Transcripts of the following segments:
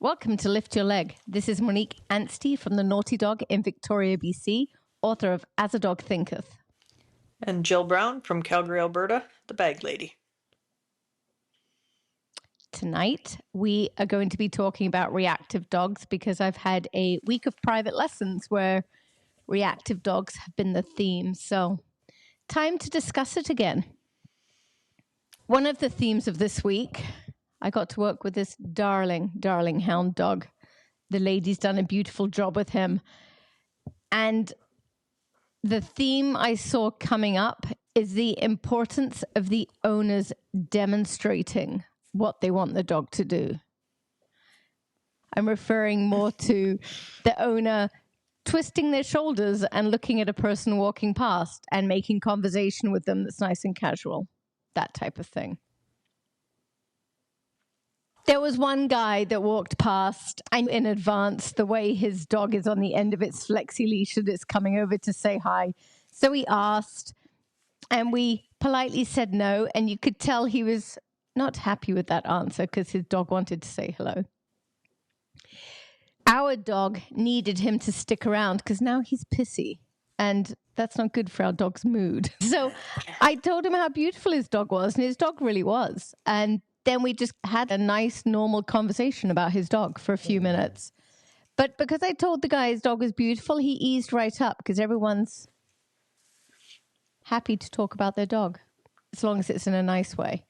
Welcome to Lift Your Leg. This is Monique Anstey from the Naughty Dog in Victoria, BC, author of As a Dog Thinketh. And Jill Brown from Calgary, Alberta, the Bag Lady. Tonight, we are going to be talking about reactive dogs because I've had a week of private lessons where reactive dogs have been the theme. So, time to discuss it again. One of the themes of this week, I got to work with this darling hound dog. The lady's done a beautiful job with him. And the theme I saw coming up is the importance of the owners demonstrating what they want the dog to do. I'm referring more to the owner twisting their shoulders and looking at a person walking past and making conversation with them that's nice and casual. That type of thing. There was one guy that walked past and in advance the way his dog is on the end of its flexi leash and it's coming over to say hi. So he asked and we politely said no, and you could tell he was not happy with that answer because his dog wanted to say hello. Our dog needed him to stick around because now he's pissy and that's not good for our dog's mood. So I told him how beautiful his dog was, and his dog really was. And then we just had a nice, normal conversation about his dog for a few minutes. But because I told the guy his dog was beautiful, he eased right up because everyone's happy to talk about their dog as long as it's in a nice way.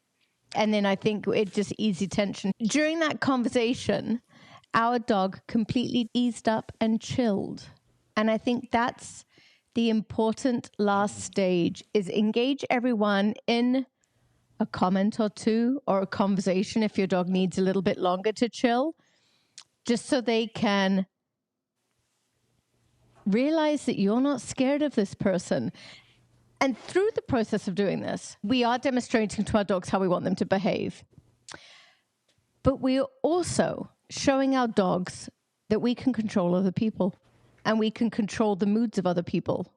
And then I think it just easy tension. During that conversation, our dog completely eased up and chilled. And I think that's the important last stage, is engage everyone in a comment or two or a conversation if your dog needs a little bit longer to chill, just so they can realize that you're not scared of this person. And through the process of doing this, we are demonstrating to our dogs how we want them to behave. But we're also showing our dogs that we can control other people and we can control the moods of other people.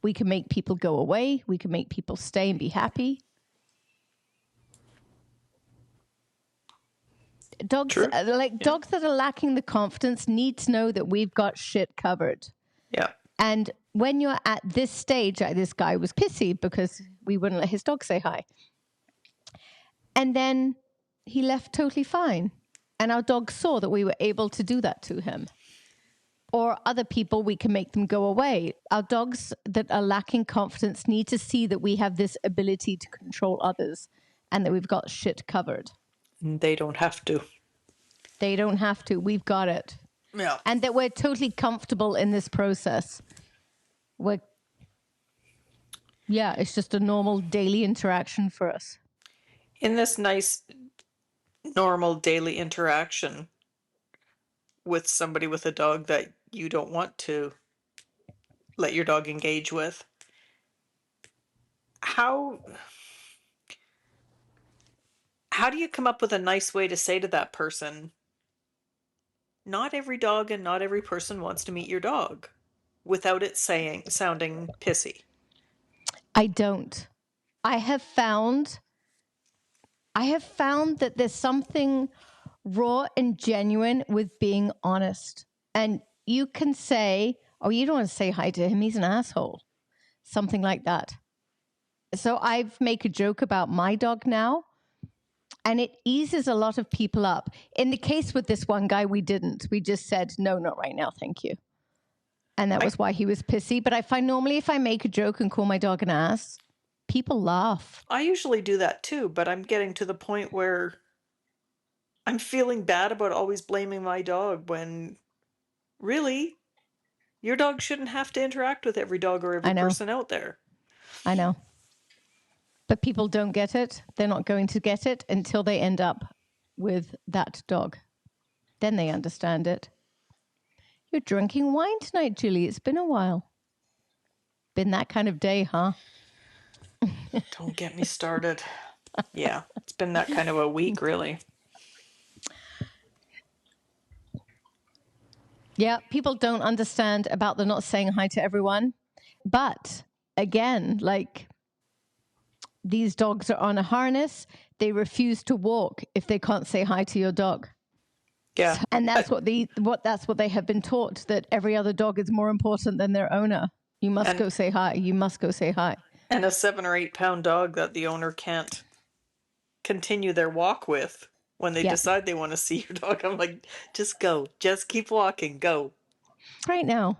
We can make people go away. We can make people stay and be happy. Dogs, dogs that are lacking the confidence need to know that we've got shit covered. Yeah. And when you're at this stage, this guy was pissy because we wouldn't let his dog say hi. And then he left totally fine. And our dog saw that we were able to do that to him. Or other people, we can make them go away. Our dogs that are lacking confidence need to see that we have this ability to control others and that we've got shit covered. They don't have to. They don't have to. We've got it. Yeah. And that we're totally comfortable in this process. It's just a normal daily interaction for us. In this nice, normal daily interaction with somebody with a dog that you don't want to let your dog engage with, how do you come up with a nice way to say to that person, not every dog and not every person wants to meet your dog, without it sounding pissy? I don't. I have found that there's something raw and genuine with being honest. And you can say, oh, you don't want to say hi to him, he's an asshole. Something like that. So I've make a joke about my dog now, and it eases a lot of people up. In the case with this one guy, we didn't. We just said, no, not right now, thank you. And that was why he was pissy. But I find normally if I make a joke and call my dog an ass, people laugh. I usually do that too, but I'm getting to the point where I'm feeling bad about always blaming my dog when really your dog shouldn't have to interact with every dog or every person out there. I know. But people don't get it. They're not going to get it until they end up with that dog. Then they understand it. You're drinking wine tonight, Julie. It's been a while. Been that kind of day, huh? Don't get me started. Yeah, it's been that kind of a week, really. Yeah, people don't understand about the not saying hi to everyone. But again, like these dogs are on a harness. They refuse to walk if they can't say hi to your dog. Yeah. And that's what they have been taught, that every other dog is more important than their owner. You must go say hi. You must go say hi. And a 7 or 8 pound dog that the owner can't continue their walk with when they decide they want to see your dog. I'm like, just go. Just keep walking. Go. Right now.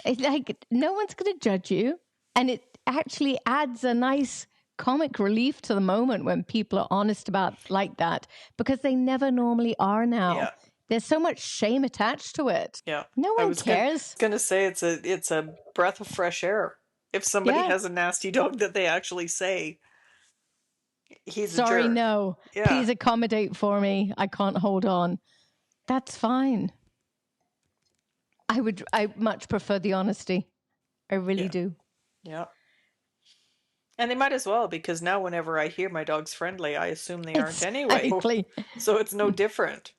It's like no one's going to judge you. And it actually adds a nice comic relief to the moment when people are honest about like that, because they never normally are now. Yeah. There's so much shame attached to it. Yeah. No one cares. Gonna say it's a breath of fresh air if somebody has a nasty dog that they actually say he's a jerk. Sorry, no. Yeah. Please accommodate for me. I can't hold on. That's fine. I much prefer the honesty. I really do. Yeah. And they might as well, because now whenever I hear my dog's friendly, I assume they aren't anyway. So it's no different.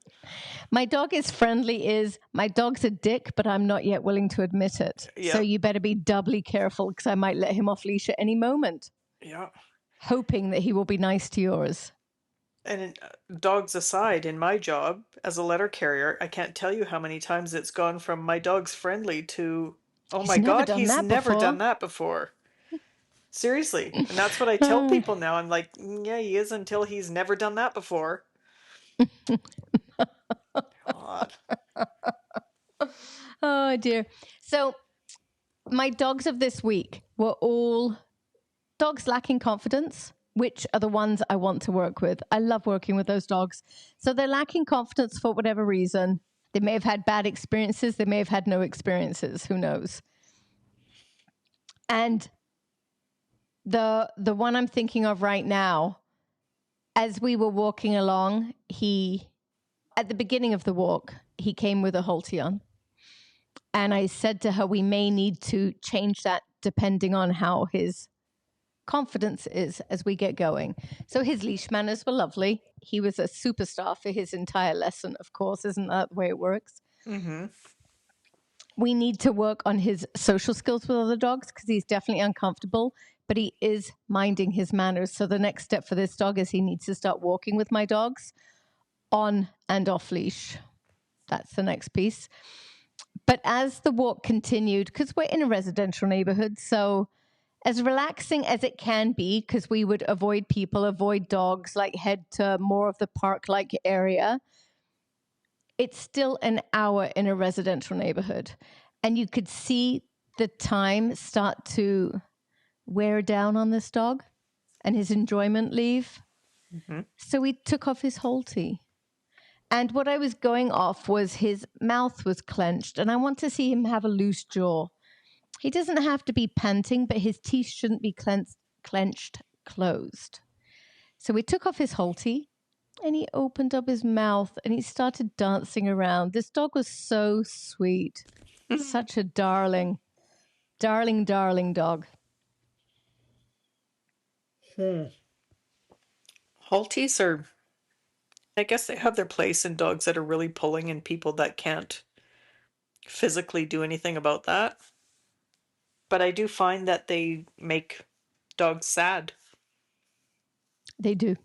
My dog is friendly my dog's a dick, but I'm not yet willing to admit it. Yeah. So you better be doubly careful, because I might let him off leash at any moment. Yeah. Hoping that he will be nice to yours. And dogs aside, in my job as a letter carrier, I can't tell you how many times it's gone from my dog's friendly to, oh my God, he's never done that before. Seriously. And that's what I tell people now. I'm like, yeah, he is until he's never done that before. God. Oh, dear. So my dogs of this week were all dogs lacking confidence, which are the ones I want to work with. I love working with those dogs. So they're lacking confidence for whatever reason. They may have had bad experiences. They may have had no experiences. Who knows? And the one I'm thinking of right now, as we were walking along, at the beginning of the walk, he came with a halter on. And I said to her, we may need to change that depending on how his confidence is as we get going. So his leash manners were lovely. He was a superstar for his entire lesson, of course. Isn't that the way it works? Mm-hmm. We need to work on his social skills with other dogs, because he's definitely uncomfortable, but he is minding his manners. So the next step for this dog is he needs to start walking with my dogs on and off leash. That's the next piece. But as the walk continued, because we're in a residential neighborhood, so as relaxing as it can be, because we would avoid people, avoid dogs, like head to more of the park-like area, it's still an hour in a residential neighborhood. And you could see the time start to wear down on this dog and his enjoyment leave. Mm-hmm. So we took off his halter. And what I was going off was his mouth was clenched, and I want to see him have a loose jaw. He doesn't have to be panting, but his teeth shouldn't be clenched closed. So we took off his halter, and he opened up his mouth, and he started dancing around. This dog was so sweet. Such a darling, darling, darling dog. Halties are, I guess they have their place in dogs that are really pulling, and people that can't physically do anything about that. But I do find that they make dogs sad. They do.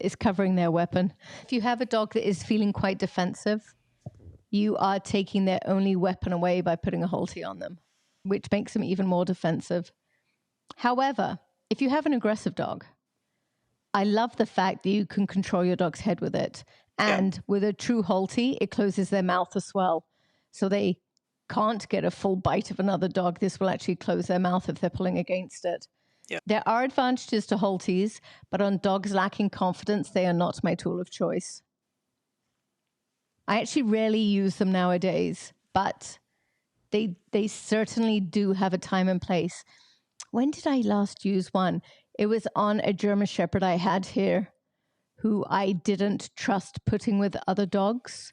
It's covering their weapon. If you have a dog that is feeling quite defensive, you are taking their only weapon away by putting a halter on them, which makes them even more defensive. However, if you have an aggressive dog, I love the fact that you can control your dog's head with it. And with a true halter, it closes their mouth as well. So they can't get a full bite of another dog. This will actually close their mouth if they're pulling against it. Yeah. There are advantages to halters, but on dogs lacking confidence, they are not my tool of choice. I actually rarely use them nowadays, but they certainly do have a time and place. When did I last use one? It was on a German Shepherd I had here who I didn't trust putting with other dogs.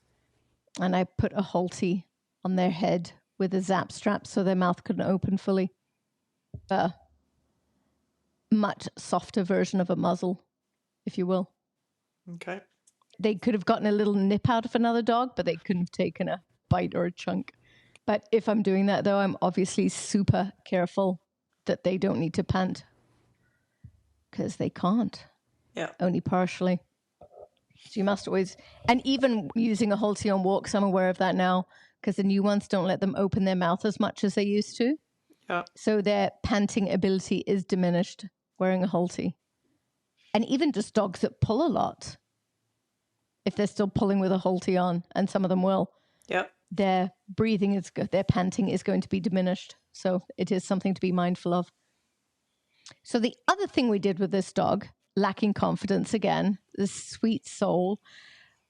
And I put a halter on their head with a zap strap so their mouth couldn't open fully. A much softer version of a muzzle, if you will. Okay. They could have gotten a little nip out of another dog, but they couldn't have taken a bite or a chunk. But if I'm doing that, though, I'm obviously super careful that they don't need to pant, because they can't. Yeah. Only partially. So you must always, and even using a Halti on walks, I'm aware of that now because the new ones don't let them open their mouth as much as they used to. Yeah. So their panting ability is diminished wearing a Halti. And even just dogs that pull a lot, if they're still pulling with a Halti on, and some of them will, Yep. their breathing is, their panting is going to be diminished. So it is something to be mindful of. So the other thing we did with this dog, lacking confidence again, this sweet soul,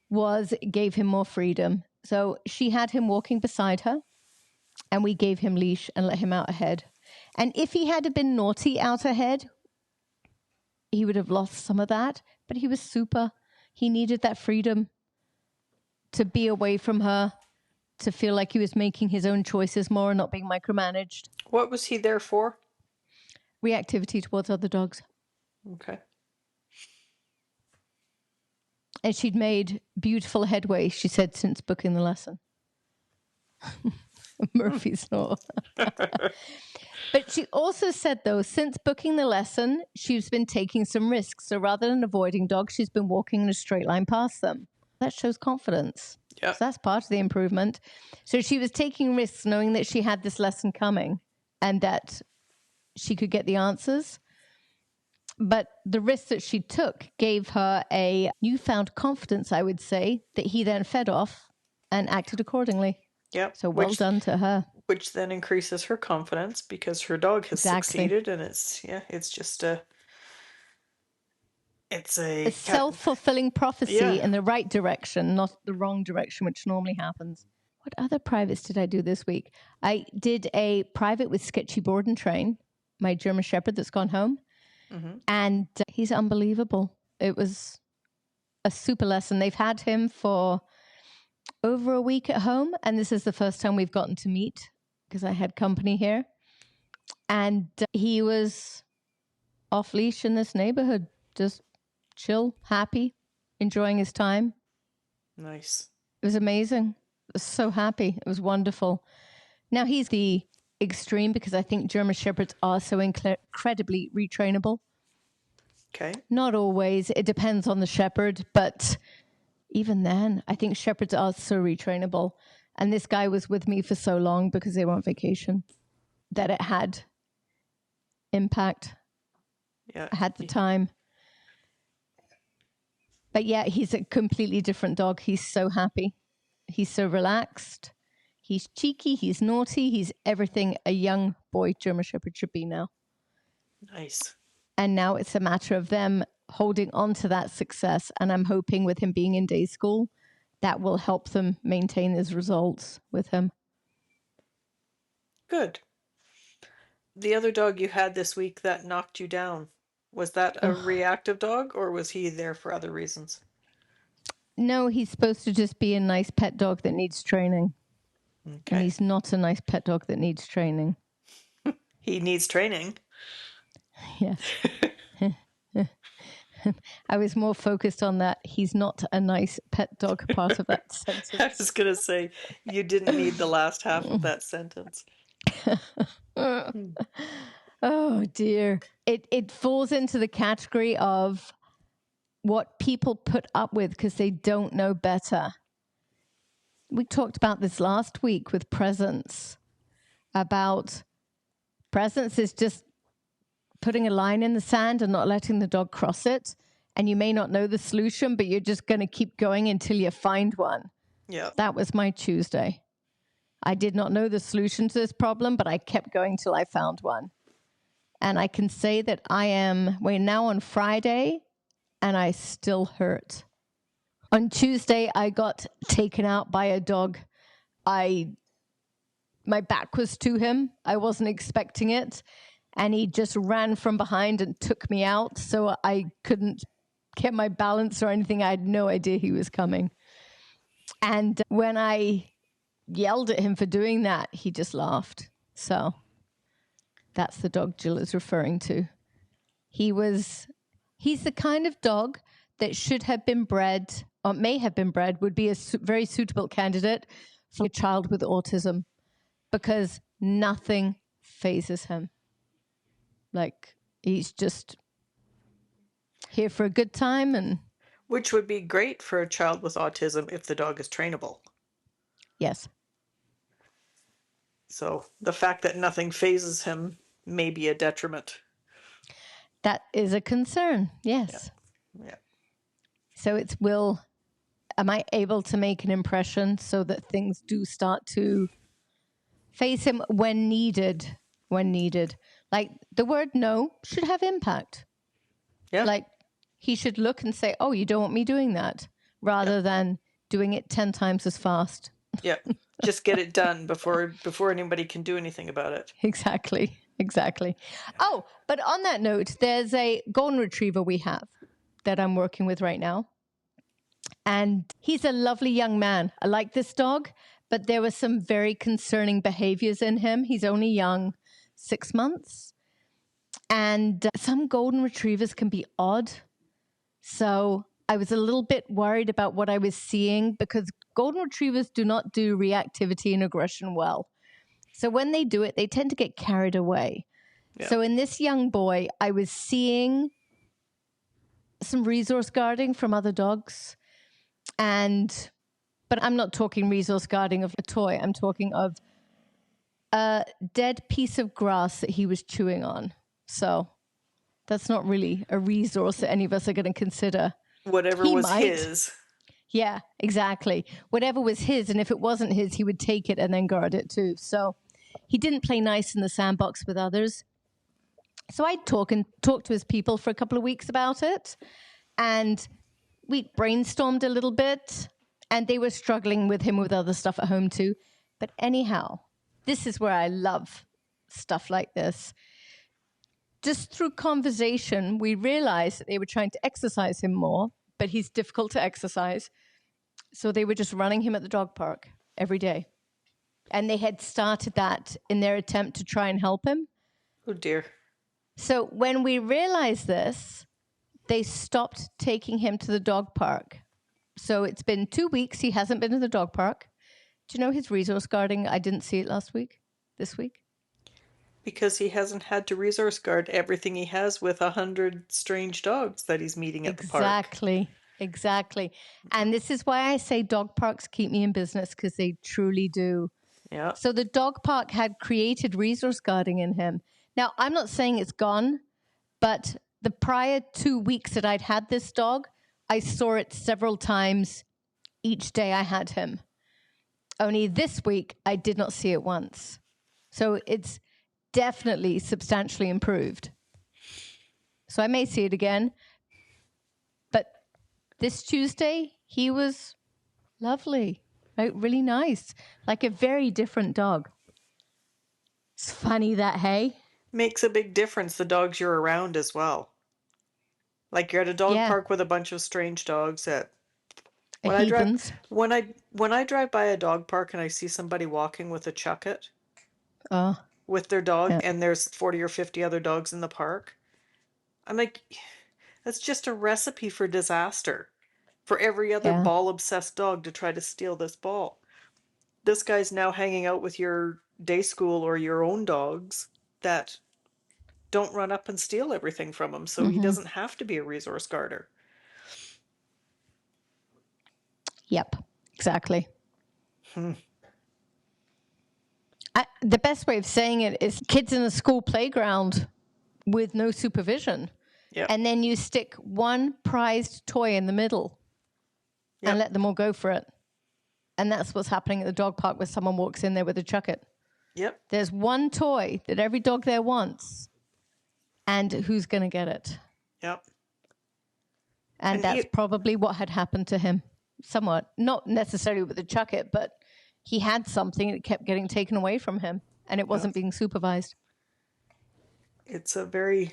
was gave him more freedom. So she had him walking beside her, and we gave him leash and let him out ahead. And if he had been naughty out ahead, he would have lost some of that, but he was super. He needed that freedom to be away from her, to feel like he was making his own choices more and not being micromanaged. What was he there for? Reactivity towards other dogs. Okay. And she'd made beautiful headway, she said, since booking the lesson. Murphy snort. But she also said, though, since booking the lesson, she's been taking some risks. So rather than avoiding dogs, she's been walking in a straight line past them. That shows confidence. Yeah. So that's part of the improvement. So she was taking risks knowing that she had this lesson coming and that she could get the answers. But the risk that she took gave her a newfound confidence, I would say, that he then fed off and acted accordingly. Yep. So well done to her. Which then increases her confidence because her dog has succeeded, and it's just a self-fulfilling prophecy in the right direction, not the wrong direction, which normally happens. What other privates did I do this week? I did a private with Sketchy Board and Train, my German Shepherd that's gone home. And he's unbelievable. It was a super lesson. They've had him for over a week at home, and this is the first time we've gotten to meet because I had company here. And he was off leash in this neighborhood, just chill, happy, enjoying his time. Nice. It was amazing. I was so happy. It was wonderful. Now he's the extreme because I think German Shepherds are so incredibly retrainable. Okay. Not always. It depends on the shepherd, but even then, I think shepherds are so retrainable. And this guy was with me for so long because they were on vacation that it had impact. Yeah. I had the time. But yeah, he's a completely different dog. He's so happy. He's so relaxed. He's cheeky. He's naughty. He's everything a young boy German Shepherd should be now. Nice. And now it's a matter of them holding on to that success. And I'm hoping with him being in day school, that will help them maintain his results with him. Good. The other dog you had this week that knocked you down, was that a reactive dog or was he there for other reasons? No, he's supposed to just be a nice pet dog that needs training. Okay. And he's not a nice pet dog that needs training. He needs training. Yes. I was more focused on that. He's not a nice pet dog part of that sentence. I was going to say, you didn't need the last half of that sentence. Oh, dear. It falls into the category of what people put up with because they don't know better. We talked about this last week with Presence, about Presence is just putting a line in the sand and not letting the dog cross it. And you may not know the solution, but you're just going to keep going until you find one. Yeah. That was my Tuesday. I did not know the solution to this problem, but I kept going till I found one. And I can say that we're now on Friday, and I still hurt. On Tuesday, I got taken out by a dog. My back was to him. I wasn't expecting it. And he just ran from behind and took me out. So I couldn't get my balance or anything. I had no idea he was coming. And when I yelled at him for doing that, he just laughed. So that's the dog Jill is referring to. He's the kind of dog that should have been bred, or may have been bred, would be a very suitable candidate for a child with autism because nothing phases him. Like, he's just here for a good time and Which would be great for a child with autism if the dog is trainable. Yes, So the fact that nothing phases him may be a detriment. that is a concern. Yeah. Yes. Yeah. So it's am I able to make an impression so that things do start to face him when needed? When needed. Like the word no should have impact. Yeah. Like he should look and say, oh, you don't want me doing that, Yeah. rather than doing it 10 times as fast. Yeah. Just get it done before anybody can do anything about it. Exactly. Exactly. Oh, but on that note, there's a golden retriever we have that I'm working with right now. And he's a lovely young man. I like this dog, but there were some very concerning behaviors in him. He's only young, 6 months. And some golden retrievers can be odd. So I was a little bit worried about what I was seeing because golden retrievers do not do reactivity and aggression well. So when they do it, they tend to get carried away. Yeah. So in this young boy, I was seeing some resource guarding from other dogs. But I'm not talking resource guarding of a toy. I'm talking of a dead piece of grass that he was chewing on. So that's not really a resource that any of us are going to consider. Whatever He was might. his. Yeah, exactly. Whatever was his, and if it wasn't his, he would take it and then guard it too. So he didn't play nice in the sandbox with others. So I talked to his people for a couple of weeks about it, and we brainstormed a little bit, and they were struggling with him with other stuff at home too. But anyhow, this is where I love stuff like this. Just through conversation, we realized that they were trying to exercise him more, but he's difficult to exercise. So they were just running him at the dog park every day. And they had started that in their attempt to try and help him. Oh dear. So when we realized this, they stopped taking him to the dog park. So it's been 2 weeks. He hasn't been to the dog park. Do you know his resource guarding? I didn't see it this week. Because he hasn't had to resource guard everything he has with 100 strange dogs that he's meeting at the park. Exactly. And this is why I say dog parks keep me in business, because they truly do. Yeah. So the dog park had created resource guarding in him. Now, I'm not saying it's gone, but the prior 2 weeks that I'd had this dog, I saw it several times each day I had him. Only this week, I did not see it once. So it's definitely substantially improved. So I may see it again. But this Tuesday, he was lovely, like really nice, like a very different dog. It's funny that, hey? Makes a big difference the dogs you're around as well. Like you're at a dog Yeah, park with a bunch of strange dogs that when I drive heathens. when I drive by a dog park and I see somebody walking with a chucket Oh, with their dog yeah. and there's 40 or 50 other dogs in the park, I'm like, that's just a recipe for disaster for every other Yeah. ball obsessed dog to try to steal this ball. This guy's now hanging out with your day school or your own dogs that don't run up and steal everything from him, so he Mm-hmm. doesn't have to be a resource guarder. Yep, exactly. The best way of saying it is kids in a school playground with no supervision. Yep. And then you stick one prized toy in the middle Yep. and let them all go for it. And that's what's happening at the dog park where someone walks in there with a chucket. Yep. There's one toy that every dog there wants, and who's going to get it? Yep. And that's probably what had happened to him somewhat. Not necessarily with the chucket, but he had something that kept getting taken away from him, and it wasn't being supervised. It's a very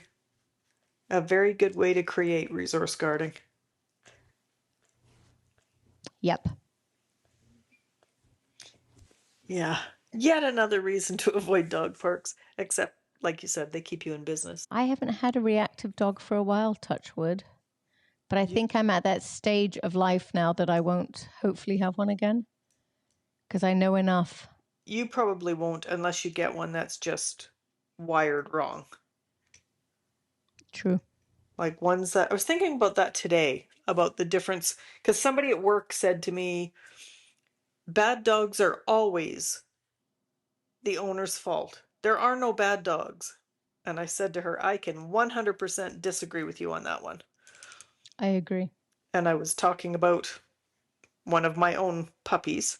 good way to create resource guarding. Yep. Yeah. Yet another reason to avoid dog parks, except, like you said, they keep you in business. I haven't had a reactive dog for a while, touch wood. But I think I'm at that stage of life now that I won't hopefully have one again, because I know enough. You probably won't unless you get one that's just wired wrong. True. Like ones that I was thinking about that today. about the difference, because somebody at work said to me, bad dogs are always the owner's fault. There are no bad dogs. And I said to her, I can 100% disagree with you on that one. I agree. And I was talking about one of my own puppies.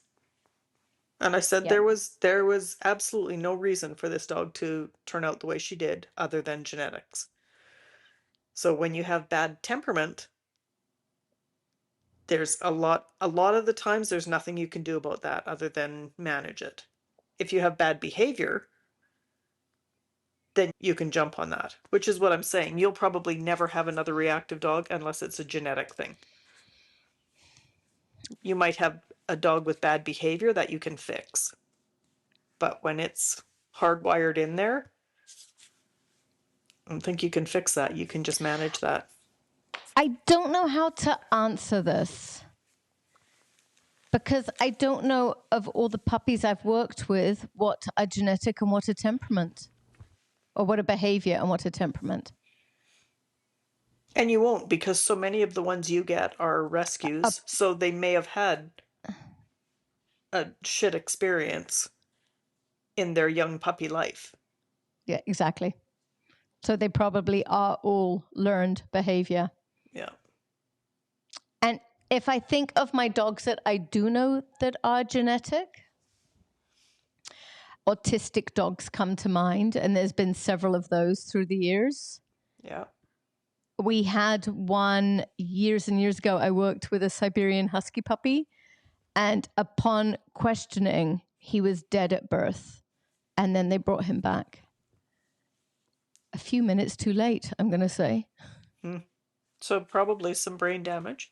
And I said Yep. there was absolutely no reason for this dog to turn out the way she did other than genetics. So when you have bad temperament, there's a lot of the times there's nothing you can do about that other than manage it. If you have bad behavior, then you can jump on that, which is what I'm saying. You'll probably never have another reactive dog unless it's a genetic thing. You might have a dog with bad behavior that you can fix. But when it's hardwired in there, I don't think you can fix that. You can just manage that. I don't know how to answer this because I don't know of all the puppies I've worked with what a genetic and what a temperament, or what a behavior and what a temperament. And you won't, because so many of the ones you get are rescues, so they may have had a shit experience in their young puppy life. Yeah, exactly. So they probably are all learned behavior. Yeah. And if I think of my dogs that I do know that are genetic, autistic dogs come to mind, and there's been several of those through the years. Yeah. We had one years and years ago. I worked with a Siberian Husky puppy, and upon questioning, he was dead at birth. And then they brought him back. A few minutes too late, I'm going to say. So probably some brain damage.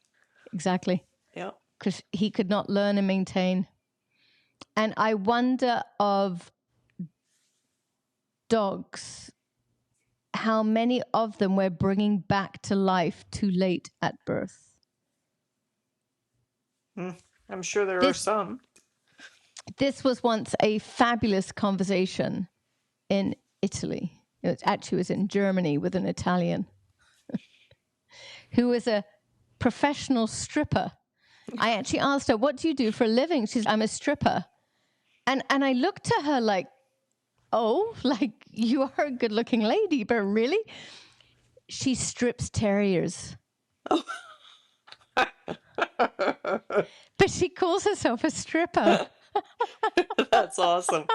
Exactly. Yeah. Because he could not learn and maintain. And I wonder of dogs, how many of them we're bringing back to life too late at birth. I'm sure there are some. This was once a fabulous conversation in Italy. It actually was in Germany with an Italian who was a professional stripper. I actually asked her, what do you do for a living? She's, I'm a stripper. And I looked at her like, oh, like you are a good looking lady, but really? She strips terriers. Oh. But she calls herself a stripper. That's awesome.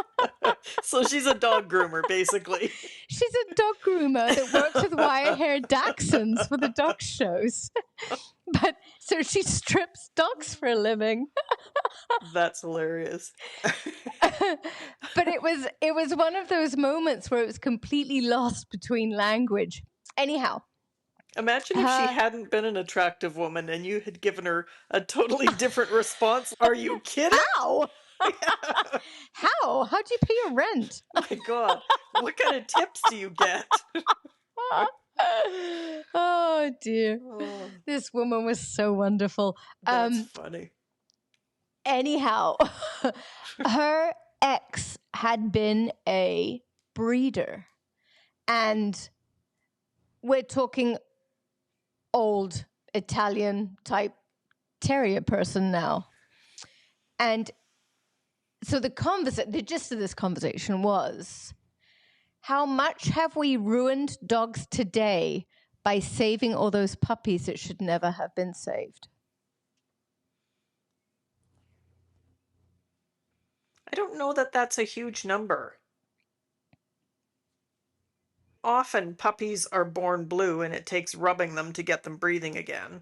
So she's a dog groomer, basically. She's a dog groomer that works with wire-haired dachshunds for the dog shows. But so she strips dogs for a living. That's hilarious. But it was one of those moments where it was completely lost between language. Anyhow. Imagine if she hadn't been an attractive woman and you had given her a totally different response. Are you kidding? How? How? How do you pay your rent? My God. What kind of tips do you get? Oh, dear. Oh, this woman was so wonderful. that's funny. Anyhow, her ex had been a breeder. And we're talking old Italian type terrier person now. And so the gist of this conversation was, how much have we ruined dogs today by saving all those puppies that should never have been saved? I don't know that that's a huge number. Often puppies are born blue and it takes rubbing them to get them breathing again.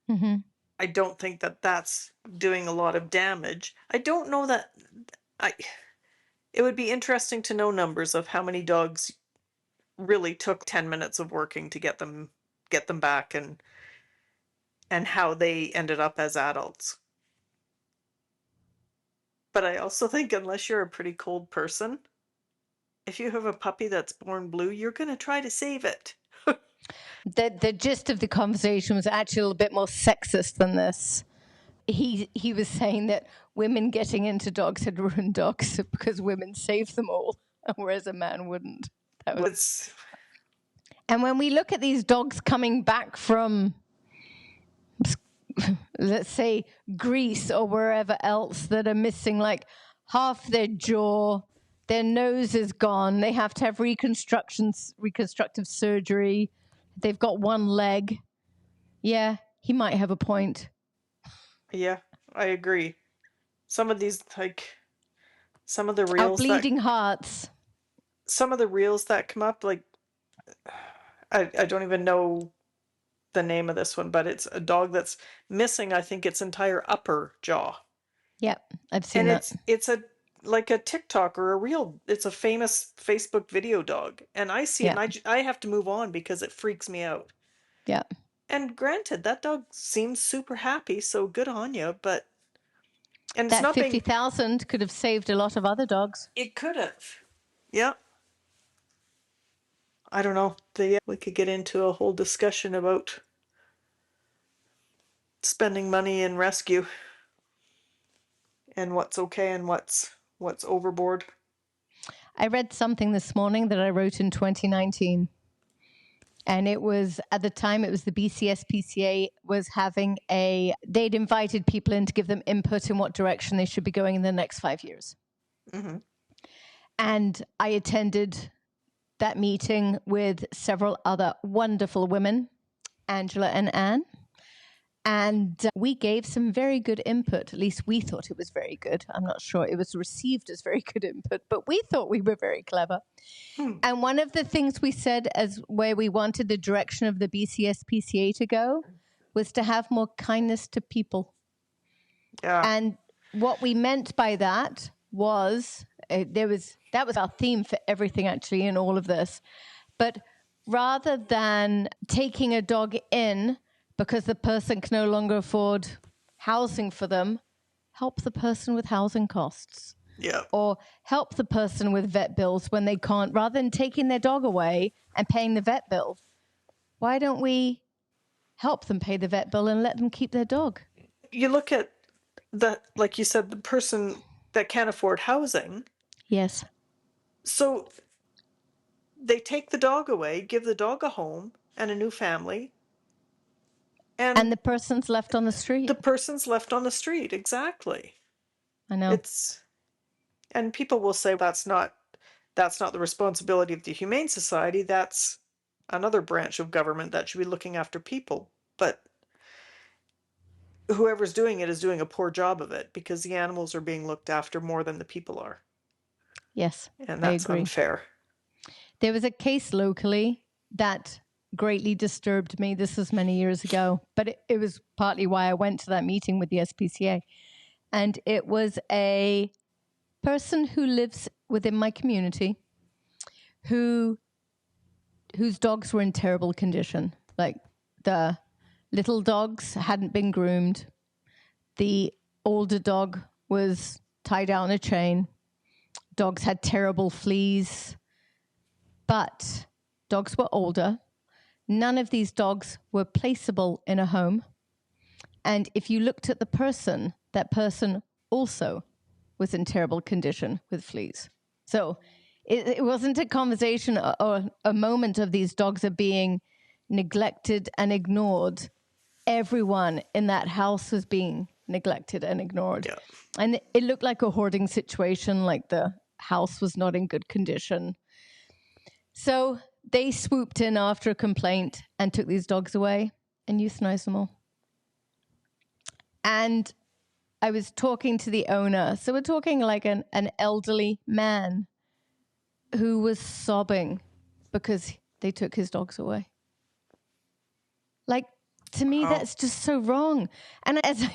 Mm-hmm. I don't think that that's doing a lot of damage. I don't know that it would be interesting to know numbers of how many dogs really took 10 minutes of working to get them back, and how they ended up as adults. But I also think unless you're a pretty cold person, if you have a puppy that's born blue, you're going to try to save it. The gist of the conversation was actually a little bit more sexist than this. He was saying that women getting into dogs had ruined dogs because women saved them all, whereas a man wouldn't. And when we look at these dogs coming back from let's say, Greece or wherever else that are missing like half their jaw, their nose is gone, they have to have reconstructive surgery, they've got one leg. Yeah, he might have a point. Yeah, I agree. Some of these, like, some of the Our reels that bleeding hearts. come up, like, I don't even know the name of this one, but it's a dog that's missing, I think, its entire upper jaw. Yep, I've seen And that. it's a like a TikTok or a reel. It's a famous Facebook video dog, and I see it, Yeah, and I have to move on because it freaks me out. yeah. And granted, that dog seems super happy, so good on you. But and it's That not being. 50,000 could have saved a lot of other dogs. It could have. Yeah. I don't know. We could get into a whole discussion about spending money in rescue and what's okay and what's overboard. I read something this morning that I wrote in 2019. And it was, at the time, it was the BCSPCA was having they'd invited people in to give them input in what direction they should be going in the next 5 years. Mm-hmm. And I attended that meeting with several other wonderful women, Angela and Anne. And we gave some very good input. At least we thought it was very good. I'm not sure it was received as very good input, but we thought we were very clever. And one of the things we said as where we wanted the direction of the BCSPCA to go was to have more kindness to people. Yeah. And what we meant by that was that was our theme for everything actually in all of this. But rather than taking a dog in because the person can no longer afford housing for them, help the person with housing costs. Yeah. Or help the person with vet bills when they can't, rather than taking their dog away and paying the vet bill. Why don't we help them pay the vet bill and let them keep their dog? You look at like you said, the person that can't afford housing. Yes. So they take the dog away, give the dog a home and a new family. And the person's left on the street. The person's left on the street, exactly. I know. And people will say that's not the responsibility of the Humane Society. That's another branch of government that should be looking after people. But whoever's doing it is doing a poor job of it because the animals are being looked after more than the people are. Yes, And that's unfair. There was a case locally that greatly disturbed me. This was many years ago, but it was partly why I went to that meeting with the SPCA. And it was a person who lives within my community whose dogs were in terrible condition. Like the little dogs hadn't been groomed. The older dog was tied out in a chain. Dogs had terrible fleas. But dogs were older. None of these dogs were placeable in a home. And if you looked at the person, that person also was in terrible condition with fleas. So it wasn't a conversation or a moment of these dogs are being neglected and ignored. Everyone in that house was being neglected and ignored. Yeah. And it looked like a hoarding situation, like the house was not in good condition. So they swooped in after a complaint and took these dogs away and euthanized them all. And I was talking to the owner. So we're talking like an elderly man who was sobbing because they took his dogs away. Like, to me, that's just so wrong. And as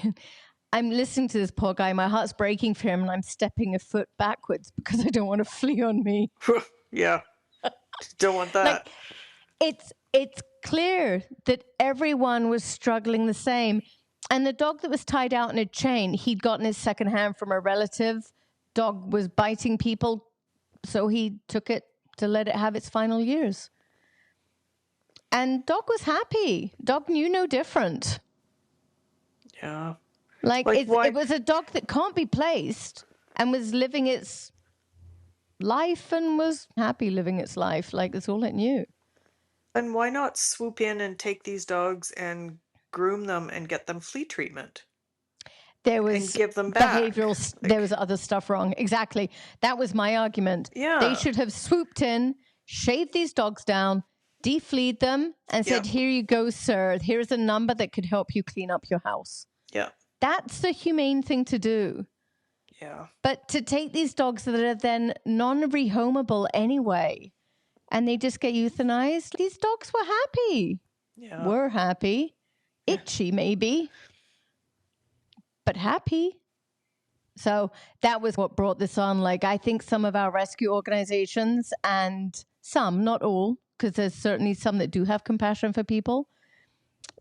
I'm listening to this poor guy, my heart's breaking for him, and I'm stepping a foot backwards because I don't want a flea on me. Yeah. Don't want that. Like, it's clear that everyone was struggling the same. And the dog that was tied out in a chain, he'd gotten his second hand from a relative. Dog was biting people, so he took it to let it have its final years. And dog was happy. Dog knew no different. Yeah. Like it was a dog that can't be placed and was living its life and was happy living its life. Like, that's all it knew. And why not swoop in and take these dogs and groom them and get them flea treatment. There And was give them back. there was other stuff wrong. Exactly. That was my argument. Yeah. They should have swooped in, shaved these dogs down, defleed them, and said, here you go, sir. Here's a number that could help you clean up your house. Yeah. That's the humane thing to do. Yeah. But to take these dogs that are then non-rehomable anyway, and they just get euthanized, these dogs were happy. Yeah. Were happy. Itchy, maybe, but happy. So that was what brought this on. Like, I think some of our rescue organizations, and some, not all, because there's certainly some that do have compassion for people,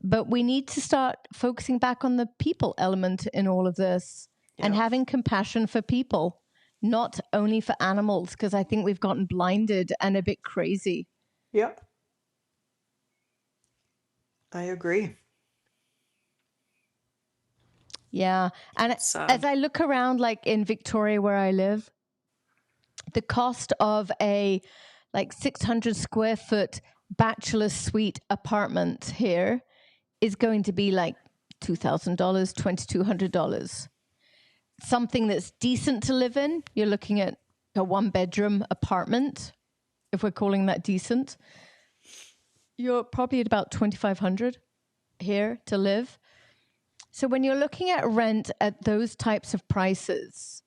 but we need to start focusing back on the people element in all of this and having compassion for people, not only for animals, because I think we've gotten blinded and a bit crazy. Yep. I agree. Yeah. And as I look around, like in Victoria where I live, the cost of a like 600 square foot bachelor suite apartment here is going to be like $2,000, $2,200. Something that's decent to live in, you're looking at a 1-bedroom apartment, if we're calling that decent. You're probably at about $2,500 here to live. So when you're looking at rent at those types of prices,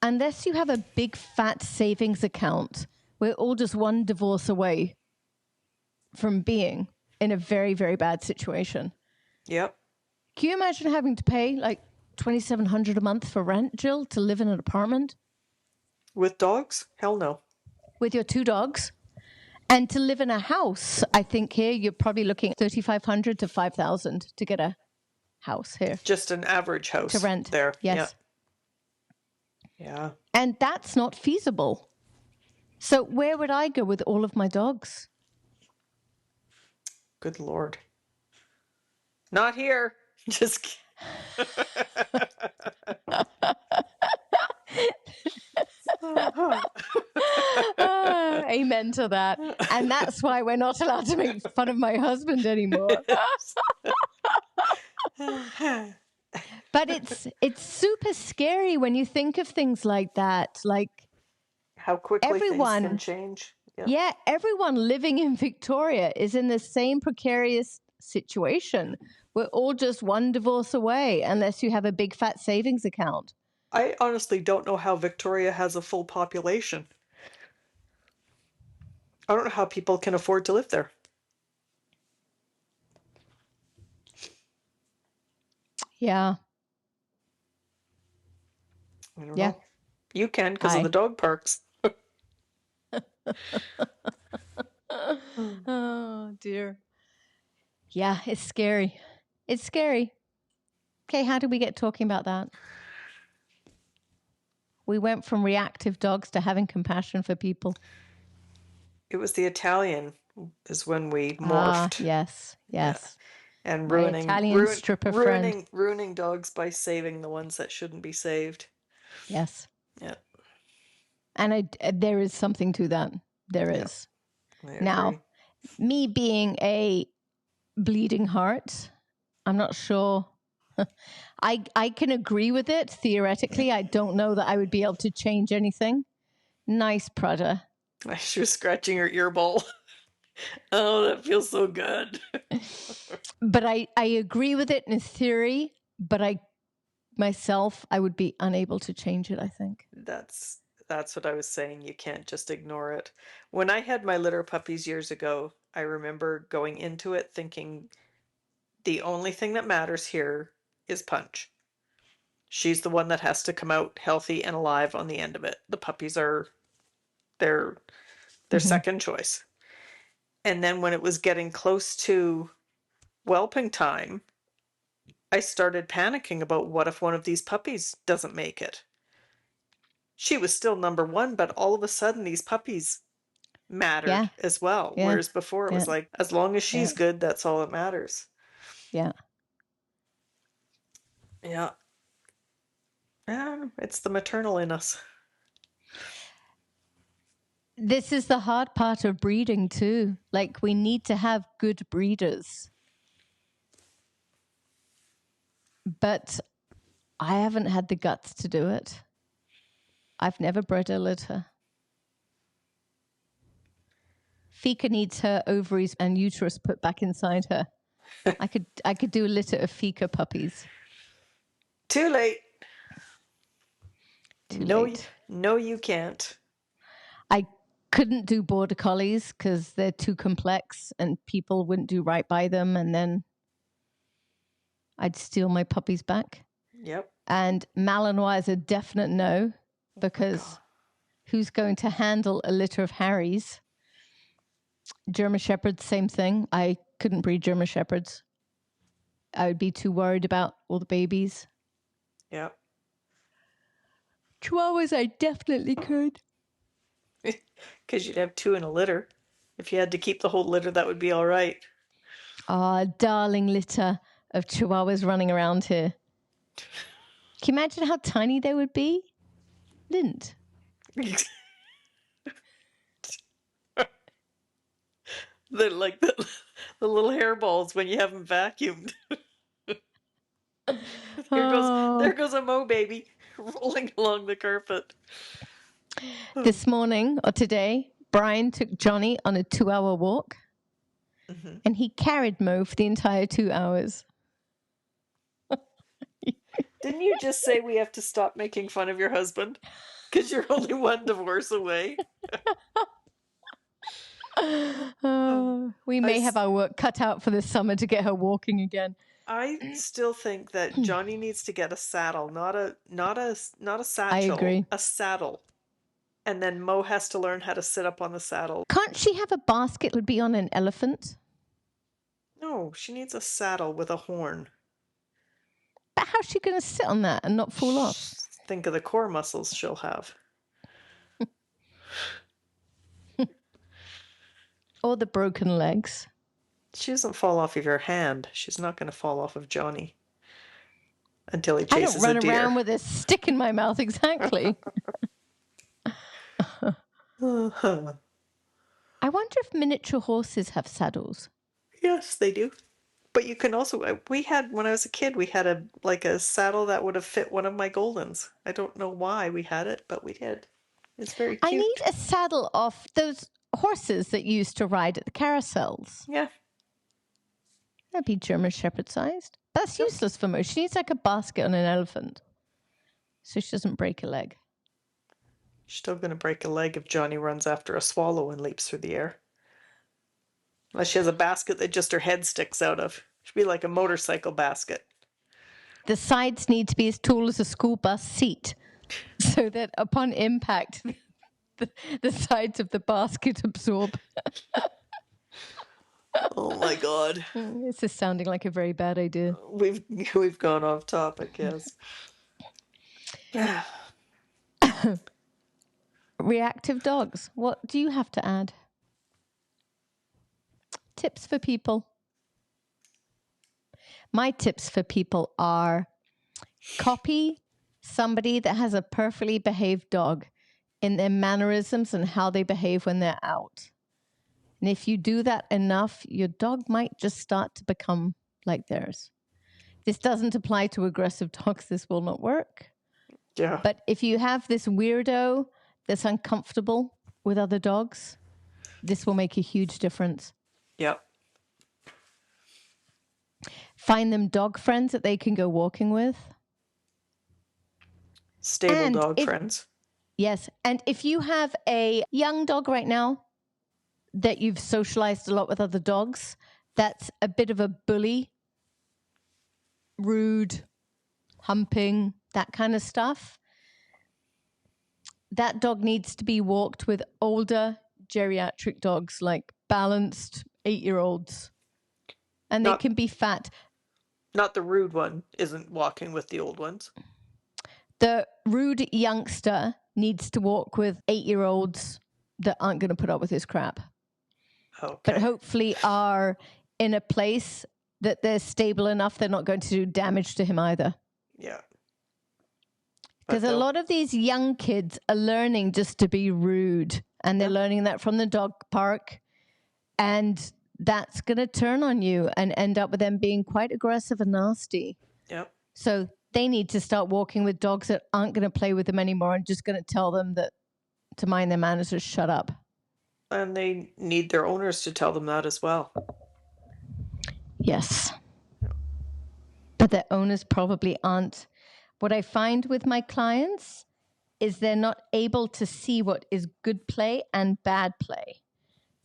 unless you have a big fat savings account, we're all just one divorce away from being in a very, very bad situation. Yep. Can you imagine having to pay like $2,700 a month for rent, Jill, to live in an apartment? With dogs? Hell no. With your 2 dogs? And to live in a house, I think here you're probably looking at $3,500 to $5,000 to get a house here. Just an average house to rent there. Yes. Yeah. And that's not feasible. So where would I go with all of my dogs? Good Lord. Not here. Just amen to that. And that's why we're not allowed to make fun of my husband anymore. But it's super scary when you think of things like that. Like how quickly things can change. Yeah, everyone living in Victoria is in the same precarious situation. We're all just one divorce away unless you have a big fat savings account. I honestly don't know how Victoria has a full population. I don't know how people can afford to live there. Yeah. I don't know. You can because of the dog parks. Oh, dear. Yeah, it's scary. It's scary. Okay, how did we get talking about that? We went from reactive dogs to having compassion for people. It was the Italian is when we morphed. Yes. Yeah. And ruining dogs by saving the ones that shouldn't be saved. Yes. Yeah. And there is something to that. There is. Now, me being a bleeding heart, I'm not sure. I can agree with it theoretically. I don't know that I would be able to change anything. Nice, Prada. She was scratching her ear bowl. Oh, that feels so good. But I agree with it in theory, but I would be unable to change it, I think. That's what I was saying. You can't just ignore it. When I had my litter puppies years ago, I remember going into it thinking the only thing that matters here is Punch. She's the one that has to come out healthy and alive on the end of it. The puppies are their second choice. And then when it was getting close to whelping time, I started panicking about what if one of these puppies doesn't make it. She was still number one, but all of a sudden these puppies mattered as well. Yeah. Whereas before it was like, as long as she's good, that's all that matters. Yeah. Yeah. It's the maternal in us. This is the hard part of breeding too. Like, we need to have good breeders. But I haven't had the guts to do it. I've never bred a litter. Fika needs her ovaries and uterus put back inside her. I could do a litter of Fika puppies. Too late. Too late. No, you can't. I couldn't do border collies because they're too complex and people wouldn't do right by them, and then I'd steal my puppies back. Yep. And Malinois is a definite no, because who's going to handle a litter of Harrys? German Shepherds, same thing. I couldn't breed German Shepherds. I would be too worried about all the babies. Yep. Chihuahuas, I definitely could. Because you'd have 2 in a litter. If you had to keep the whole litter, that would be all right. Ah, darling litter of Chihuahuas running around here. Can you imagine how tiny they would be? Lint. They're like the little hairballs when you have them vacuumed. There goes a Mo baby rolling along the carpet. This morning or today, Brian took Johnny on a 2-hour walk, and he carried Mo for the entire 2 hours. Didn't you just say we have to stop making fun of your husband? Because you're only one divorce away. We may have our work cut out for this summer to get her walking again. I still think that Johnny needs to get a saddle, not a satchel. I agree. A saddle. And then Mo has to learn how to sit up on the saddle. Can't she have a basket that would be on an elephant? No, she needs a saddle with a horn. But how's she going to sit on that and not fall off? Think of the core muscles she'll have. Or the broken legs. She doesn't fall off of your hand. She's not going to fall off of Johnny until he chases a deer. I don't run around with a stick in my mouth, exactly. I wonder if miniature horses have saddles. Yes, they do. But you can also, when I was a kid, we had a saddle that would have fit one of my Goldens. I don't know why we had it, but we did. It's very cute. I need a saddle off those horses that you used to ride at the carousels. Yeah. That'd be German Shepherd sized. That's useless for Mo. She needs like a basket on an elephant, so she doesn't break a leg. She's still going to break a leg if Johnny runs after a swallow and leaps through the air. Unless she has a basket that just her head sticks out of. Should be like a motorcycle basket. The sides need to be as tall as a school bus seat, so that upon impact, the sides of the basket absorb. Oh my God. This is sounding like a very bad idea. We've gone off topic, yes. Reactive dogs. What do you have to add? Tips for people. My tips for people are copy somebody that has a perfectly behaved dog in their mannerisms and how they behave when they're out. And if you do that enough, your dog might just start to become like theirs. This doesn't apply to aggressive dogs. This will not work. Yeah. But if you have this weirdo that's uncomfortable with other dogs, this will make a huge difference. Yep. Find them dog friends that they can go walking with. Stable dog friends. Yes. And if you have a young dog right now that you've socialized a lot with other dogs, that's a bit of a bully, rude, humping, that kind of stuff, that dog needs to be walked with older geriatric dogs, like balanced 8-year-olds. And they can be fat. Not the rude one isn't walking with the old ones. The rude youngster needs to walk with 8-year-olds that aren't going to put up with his crap. Okay. But hopefully are in a place that they're stable enough they're not going to do damage to him either. Yeah. Because a lot of these young kids are learning just to be rude. And they're learning that from the dog park. And that's going to turn on you and end up with them being quite aggressive and nasty. Yep. So they need to start walking with dogs that aren't going to play with them anymore and just going to tell them that to mind their manners or shut up. And they need their owners to tell them that as well. Yes. But their owners probably aren't. What I find with my clients is they're not able to see what is good play and bad play.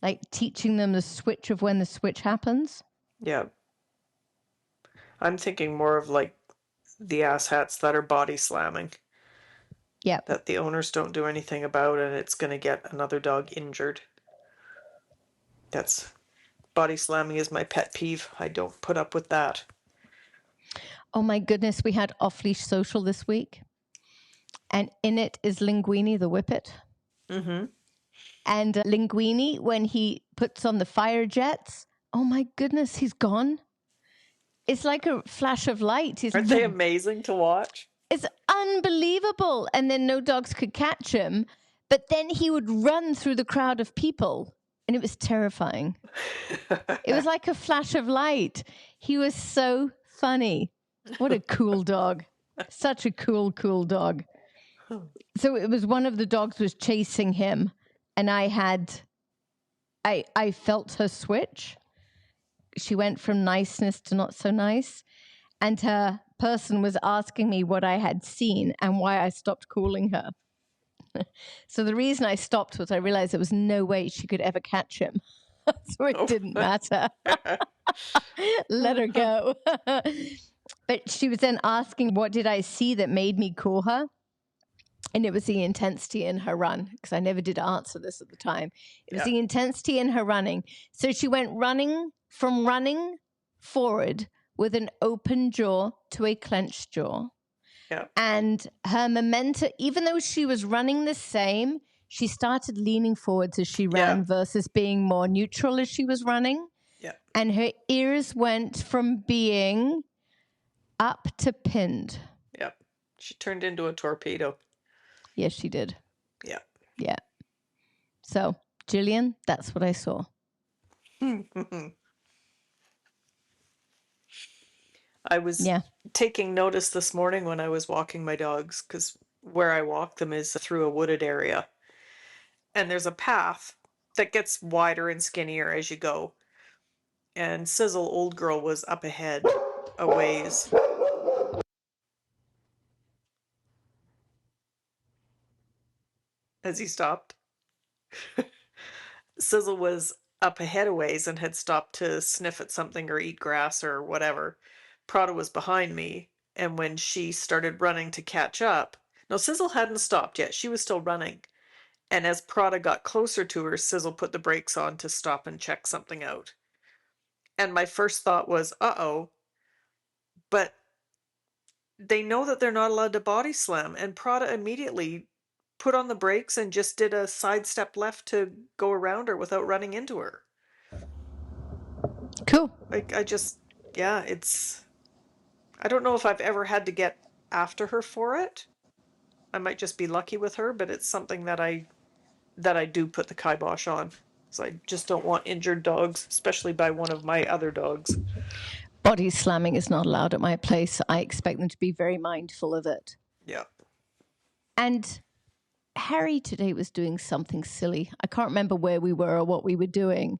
Like teaching them the switch of when the switch happens. Yeah. I'm thinking more of like the asshats that are body slamming. Yeah. That the owners don't do anything about, and it's going to get another dog injured. That's body slamming is my pet peeve. I don't put up with that. Oh my goodness, we had off-leash social this week. And in it is Linguini the Whippet. Mm-hmm. And Linguini, when he puts on the fire jets, oh my goodness, he's gone. It's like a flash of light. Aren't they amazing to watch? It's unbelievable. And then no dogs could catch him. But then he would run through the crowd of people. And it was terrifying. It was like a flash of light. He was so funny. What a cool dog. Such a cool dog. So it was one of the dogs was chasing him. And I felt her switch. She went from niceness to not so nice. And her person was asking me what I had seen and why I stopped calling her. So the reason I stopped was I realized there was no way she could ever catch him. So it didn't matter. Let her go. But she was then asking, what did I see that made me call her? And it was the intensity in her run, because I never did answer this at the time. It was the intensity in her running. So she went running forward with an open jaw to a clenched jaw. Yeah. And her momentum, even though she was running the same, she started leaning forwards as she ran versus being more neutral as she was running. Yeah. And her ears went from being up to pinned. Yeah. She turned into a torpedo. Yes, she did. Yeah. Yeah. So, Jillian, that's what I saw. I was taking notice this morning when I was walking my dogs, because where I walk them is through a wooded area. And there's a path that gets wider and skinnier as you go. And Sizzle, old girl, was up ahead a ways. As he stopped. Sizzle was up ahead a ways and had stopped to sniff at something or eat grass or whatever. Prada was behind me, and when she started running to catch up, no, Sizzle hadn't stopped yet. She was still running. And as Prada got closer to her, Sizzle put the brakes on to stop and check something out. And my first thought was, uh-oh. But they know that they're not allowed to body slam, and Prada immediately put on the brakes and just did a sidestep left to go around her without running into her. Cool. I don't know if I've ever had to get after her for it. I might just be lucky with her, but it's something that I do put the kibosh on. So I just don't want injured dogs, especially by one of my other dogs. Body slamming is not allowed at my place. I expect them to be very mindful of it. Yeah. And Harry today was doing something silly. I can't remember where we were or what we were doing,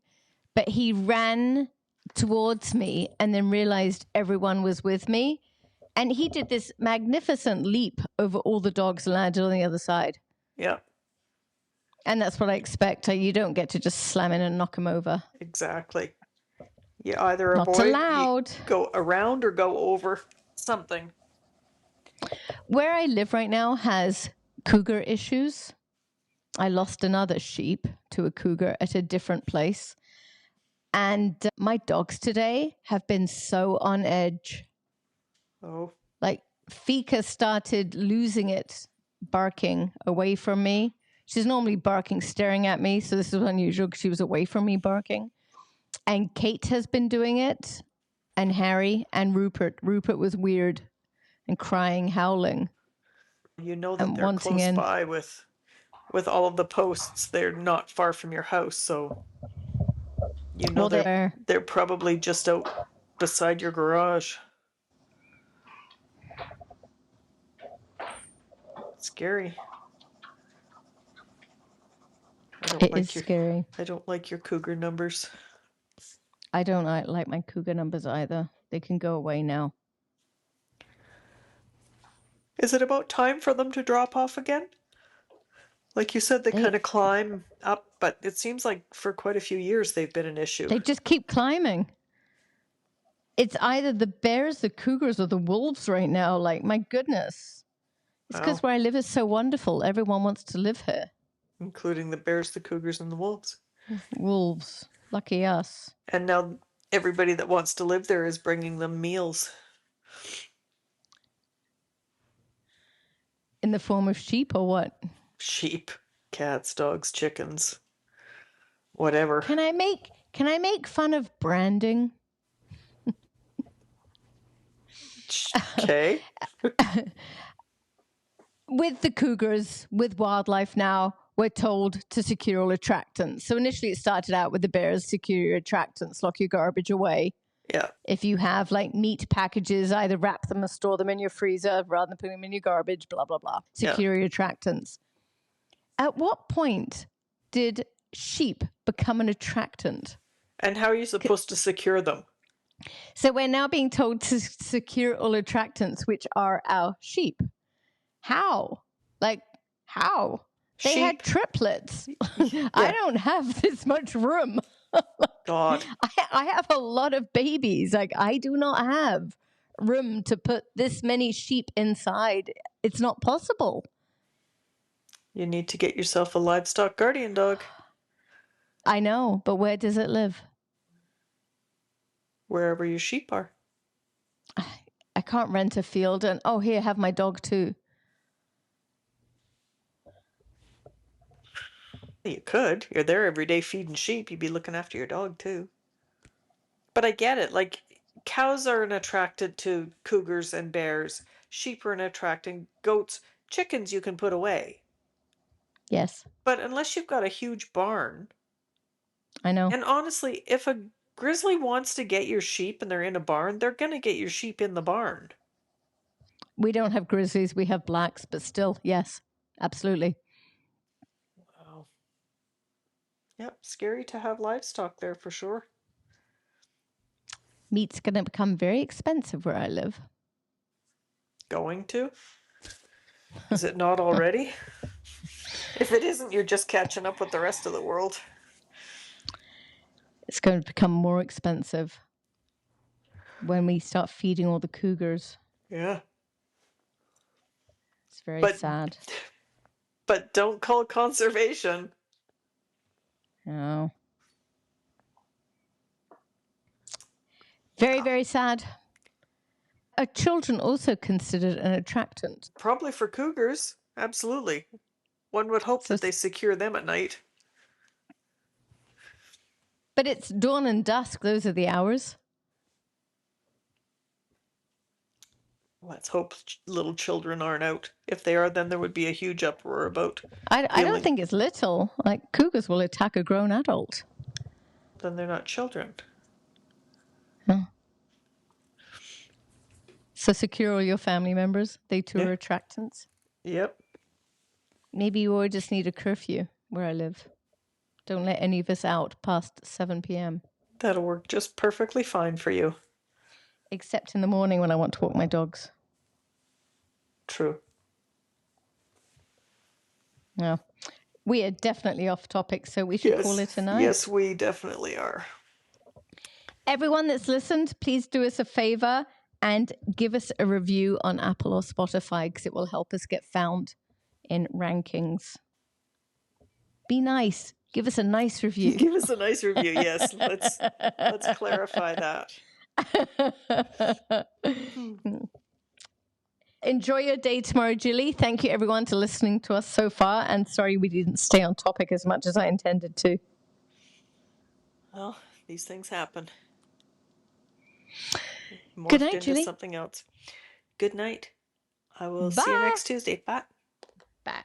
but he ran towards me and then realized everyone was with me. And he did this magnificent leap over all the dogs and landed on the other side. Yeah. And that's what I expect. You don't get to just slam in and knock him over. Exactly. You either Not avoid, allowed. You go around or go over something. Where I live right now has cougar issues. I lost another sheep to a cougar at a different place. And my dogs today have been so on edge. Oh. Like Fika started losing it, barking away from me. She's normally barking, staring at me. So this is unusual because she was away from me barking. And Kate has been doing it, and Harry and Rupert. Rupert was weird and crying, howling. You know that they're close by with all of the posts. They're not far from your house, so you know they're probably just out beside your garage. Scary. It is scary. I don't like your cougar numbers. I don't like my cougar numbers either. They can go away now. Is it about time for them to drop off again? Like you said, they kind of climb up, but it seems like for quite a few years they've been an issue. They just keep climbing. It's either the bears, the cougars, or the wolves right now. Like, my goodness. It's because where I live is so wonderful. Everyone wants to live here. Including the bears, the cougars, and the wolves. Wolves. Lucky us. And now everybody that wants to live there is bringing them meals. In the form of sheep or what? Sheep, cats, dogs, chickens, whatever. Can I make fun of branding? Okay. With the cougars, with wildlife now, we're told to secure all attractants. So initially it started out with the bears, secure your attractants, lock your garbage away. Yeah. If you have like meat packages, either wrap them and store them in your freezer rather than putting them in your garbage, blah, blah, blah. Secure your attractants. At what point did sheep become an attractant? And how are you supposed to secure them? So we're now being told to secure all attractants, which are our sheep. How? Like, how? They had triplets. Yeah. I don't have this much room. God. I have a lot of babies. Like, I do not have room to put this many sheep inside. It's not possible. You need to get yourself a livestock guardian dog. I know, but where does it live? Wherever your sheep are. I can't rent a field and, oh, here, have my dog too. You could. You're there every day feeding sheep. You'd be looking after your dog too. But I get it. Like, cows aren't attracted to cougars and bears. Sheep aren't attracting goats. Chickens you can put away. Yes. But unless you've got a huge barn. I know. And honestly, if a grizzly wants to get your sheep and they're in a barn, they're going to get your sheep in the barn. We don't have grizzlies. We have blacks, but still, yes, absolutely. Wow. Yep, scary to have livestock there for sure. Meat's going to become very expensive where I live. Going to? Is it not already? If it isn't, you're just catching up with the rest of the world. It's going to become more expensive when we start feeding all the cougars. Yeah. It's very sad. But don't call conservation. No. Very, very sad. Are children also considered an attractant? Probably for cougars. Absolutely. One would hope that they secure them at night. But it's dawn and dusk. Those are the hours. Let's hope little children aren't out. If they are, then there would be a huge uproar about. I don't think it's little. Like, cougars will attack a grown adult. Then they're not children. Oh. So secure all your family members. They too are attractants. Yep. Maybe you all just need a curfew where I live. Don't let any of us out past 7 p.m. That'll work just perfectly fine for you. Except in the morning when I want to walk my dogs. True. No. We are definitely off topic, so we should call it a night. Yes, we definitely are. Everyone that's listened, please do us a favor and give us a review on Apple or Spotify because it will help us get found in rankings. Be nice. Give us a nice review. Give us a nice review, yes. Let's clarify that. Enjoy your day tomorrow, Julie. Thank you, everyone, for listening to us so far. And sorry we didn't stay on topic as much as I intended to. Well, these things happen. Good night, Julie. Something else. Good night. I will see you next Tuesday. Bye. Bye.